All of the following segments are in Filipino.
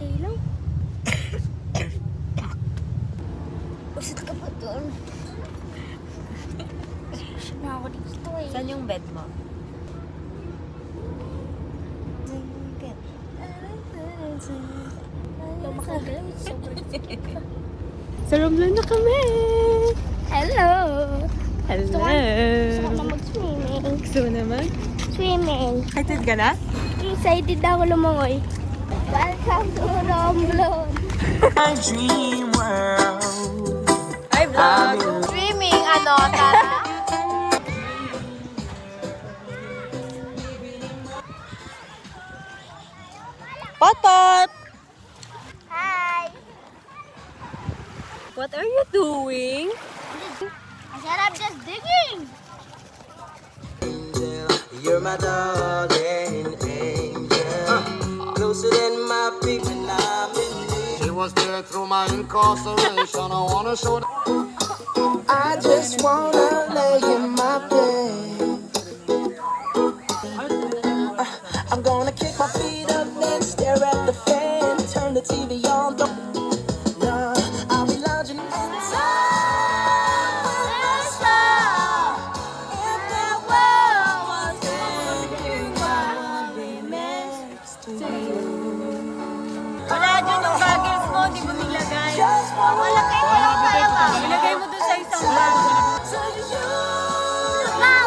sa ilaw. Usat ka pa doon. Usat na ako dito eh. Saan yung bed mo? Yung makagalaw, sobrang sikip ka. Sa room lang na kami! Hello! Hello! Gusto ko na mag-swimming. Gusto mo naman? Swimming. Excited ka na? Excited ako lumangoy. Welcome to Romblon. My dream world. Hi, vlog! Swimming, ano, tara? Potot! Hi! What are you doing? I said I'm just digging. You're my darling angel, closer than my big when I'm in need. She was there through my incarceration. I wanna show. I just wanna lay in my bed. I'm gonna kick my feet up and stare at the fan. Turn the TV on. I'll be lounging inside. If the world was ending, I would be next to you. Wala dyan yung goggles mo, di mo nilagay. Just wanna Ilagay mo dun sa isang bag.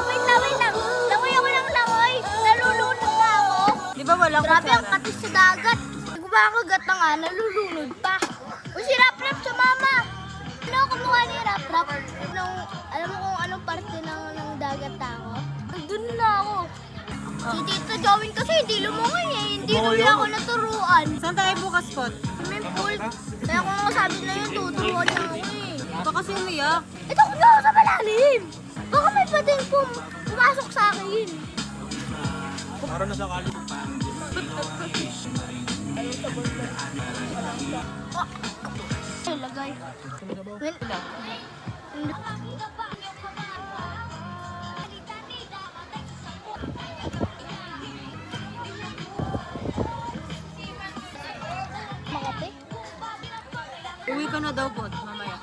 Wait lang. Langoy ako ng langoy. Nalulunod na ako. Di ba walang Grabe ang kutsara? katis sa dagat. Hindi ko makagat na nga, nalulunod pa. O si Rap-Rap sa mama. Ano kamukha ni Rap-Rap? Alam mo kung anong parte ng dagat na ako? Nandun na ako. Si Tito Jowin kasi hindi lumungoy eh. Hindi rin ako naturuan. Saan tayo bukas, Pot? Swimming pool. Kaya kung sabi na yun, tuturuan niya ako eh. Baka kasi umiyak. Ito ko na ako sa malalim. Baka may pating pumasok sa akin. Para na sa kali. Ay, lagay. Wait lang. Makati? Uwi ka na daw, Pot, mamaya.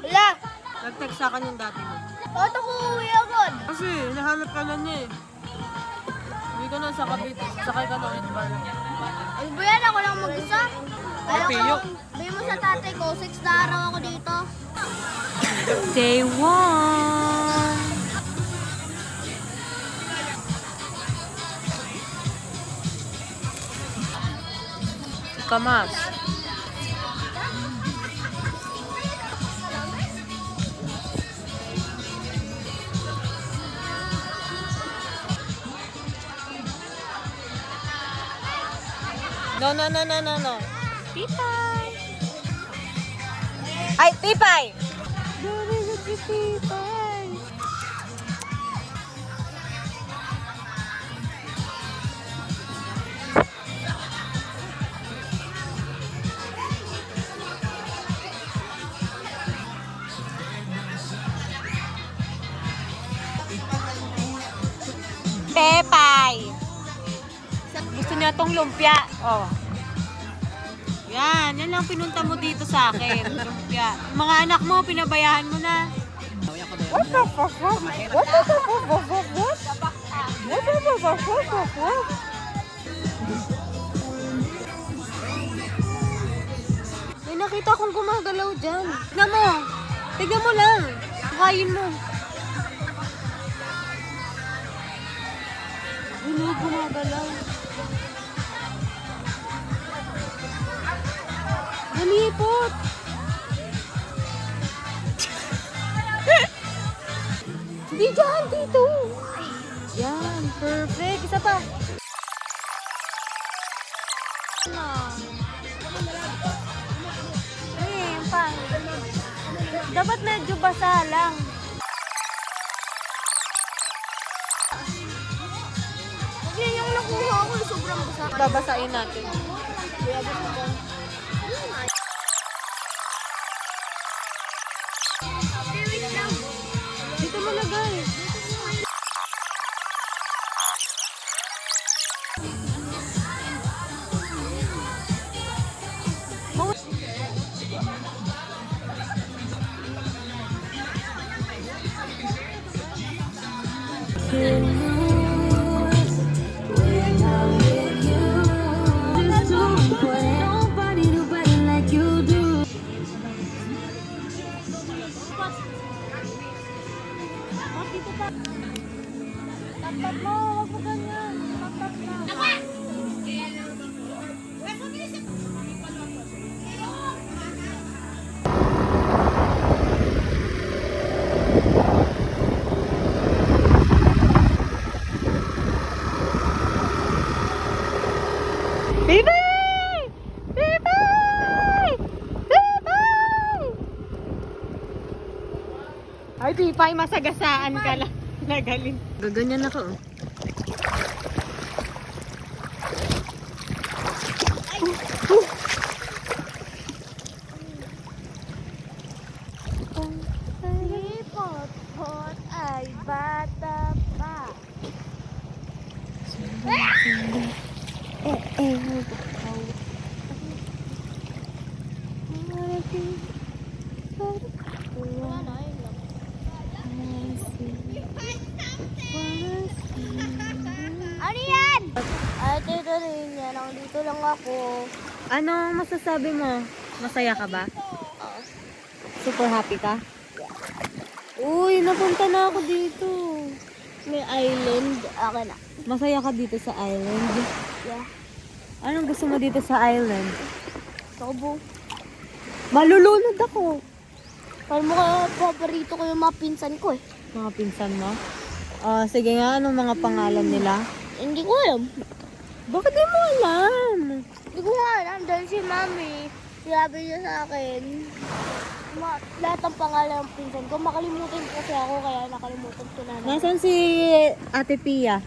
Wala! Nag-text sa akin yung dati mo. Ba't ako uwi agad? Kasi, nahanap ka na niya eh. Uwi ka na sa Cavite. Sakay ka na ulit ba? Ay, ba yan? Ako lang mag-isa. Ayaw Piyo. ko. Sabi mo sa tatay ko, 6 na araw ako dito. Day 1! Kamas. No. Tipay! Ay, tipay! Dari na si tipay! Pepay! Gusto niya tong lumpia. Oh. Yan lang pinunta mo dito sa akin. Lumpia. Mga anak mo, pinabayaan mo na. May nakita akong gumagalaw dyan. Tignan mo. Tignan mo lang. Kain mo. Ano, gumagalaw. Nalipot. Di dyan, dito. Yan, perfect. Isa pa. Ay, pa. Dapat medyo basa lang. Yan yung nakuha ko, sobrang basa. Babasain natin. Dito mo lagay. can lose when I'm with you. Just don't put nobody like you do. Tap-tap mo, wag mo ganyan. Tap-tap na. Baby! Baby! Baby! Ay, Pipay, masagasaan ka lang. Nagaling. Gaganyan ako. Si Pot-Pot ay bata pa. Wala na, yun lang. Ano yan? Ay, tito rin yan. Dito lang ako. Ano masasabi mo? Masaya ka ba? Oo. Super happy ka? Uy, napunta na ako dito. May island. Akin na. Masaya ka dito sa island? Yeah. Anong gusto mo dito sa island? Sobo. Malulunod ako. Parang mukha paborito ko yung mga pinsan ko eh. Mga pinsan mo? Sige nga, anong mga pangalan nila? Hindi ko alam. Bakit di mo alam? Hindi ko nga alam dahil si Mami, sinabi niya sa akin, lahat ng pangalan ng pinsan ko, makalimutan kasi ako kaya nakalimutan ko na. Nasaan si Ate Pia?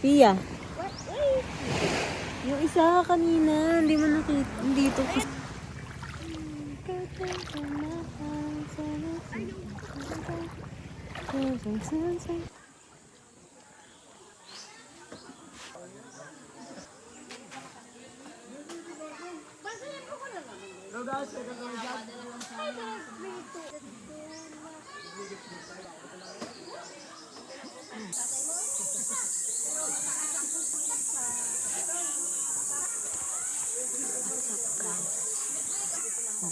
Pia? Wait. Yung isa kanina, hindi mo nakita. Dito.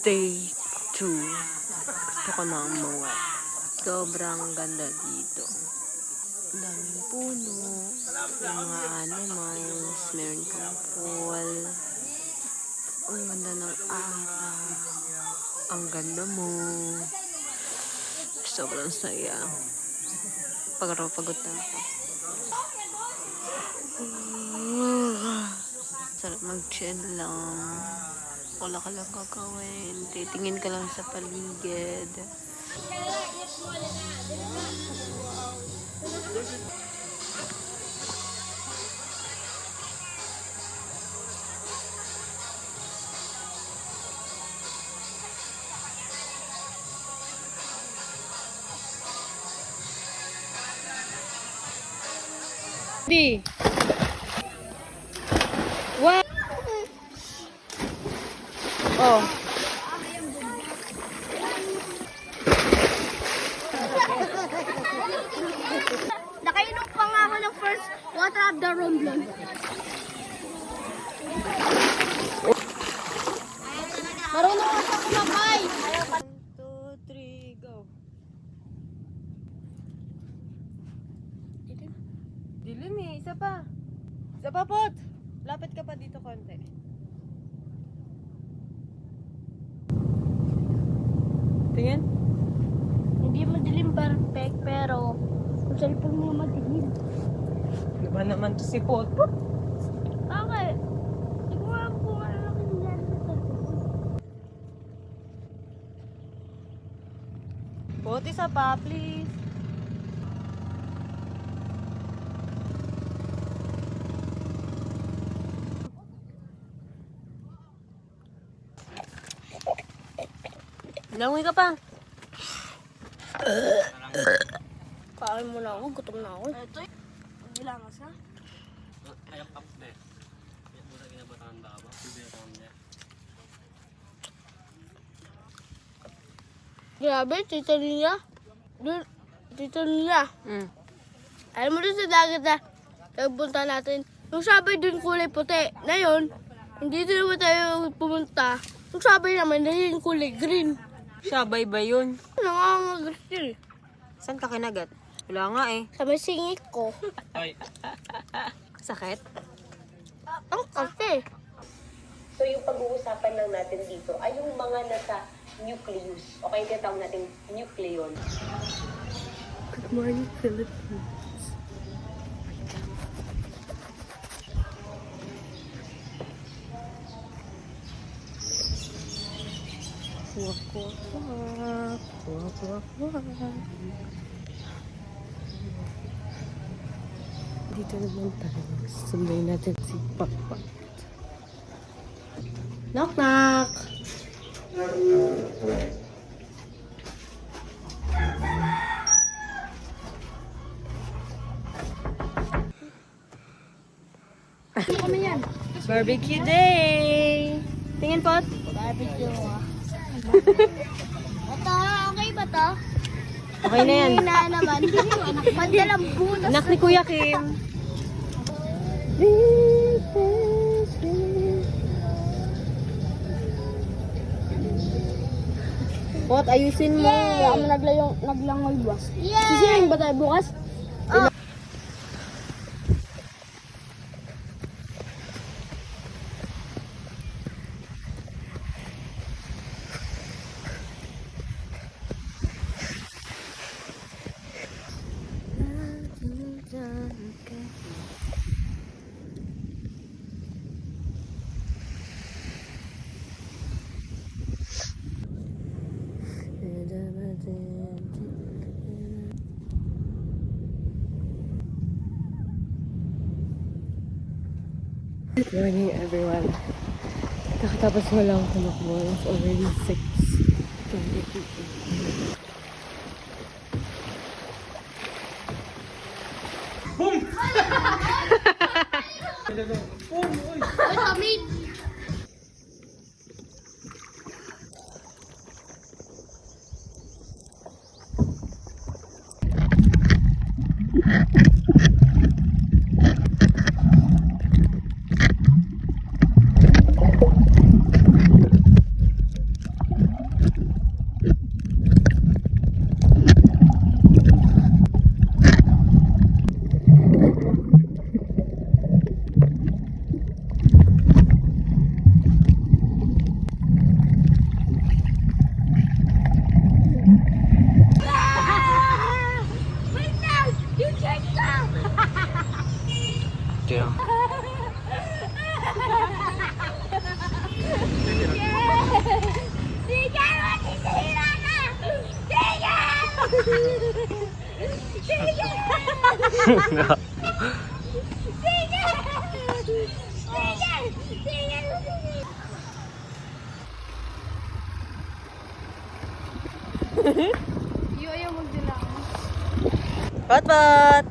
Day 2. Gusto ko na umuwi. Sobrang ganda dito. Ang daming puno. Yung mga animals. Meron kang pool. Ang ganda ng araw. Ang ganda mo. Sobrang saya. Pagod na ako. Sarap mag-chill lang. Wala ka lang gagawin. Titingin ka lang sa paligid. Di. What? Oh. Nakainom pa nga ako ng first water of the Romblon. Marunong ako sa kumabay. 1, 2, 3, go. Dilim eh. Isa pa. Isa pa, Pot. Lapit ka pa dito konti. Tingin. Hindi madilim perfect pero kung cellphone mo madilim. Di ba naman to si Pot? Bakit? Hindi ko alam kung ano lang yung sa cellphone. Pot, isa pa, please. Langoy ka pa. Kain mo na ako, gutom na ako. Ito eh. Bilangas ha? Grabe, Tita Lia. Dito na. Mm. Alam mo dun sa dagat na nagpunta natin. Yung sabay dun kulay puti. Na yun, hindi dun naman tayo pumunta. Yung sabay naman, dahil yung kulay green. Sabay ba yun? Nangangagat yun. Saan ka kinagat? Wala nga eh. Sa may singit ko. Sakit? Ang kasi. So yung pag-uusapan lang natin dito ay yung mga nasa nucleus. O kaya tinatawag natin nucleon. Good morning, Philippines. Wak, wak, wak. Wak, wak, wak. Dito naman tayo. Sunday natin si Papa. Knock, knock. Barbecue day! Tingin po. Barbecue ah. Ito, okay ba to? Okay na yan. Hindi na naman. Madalang butas. Anak ni Kuya Kim. Pot, ayusin mo. Kaya mo naglangoy bukas. Yeah! Sisirin ba tayo bukas? Good morning, everyone. Kakatapos mo lang tumakbo. It's already 6:22. Ay, kami. Wait now! You check now! Sige! Matisira ka! Sige! Sige! Sige! Sige! Sige! Iyo ayaw magdala. Pot, pot!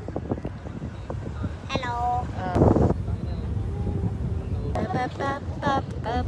Hello. Pap, pap, pap, pap.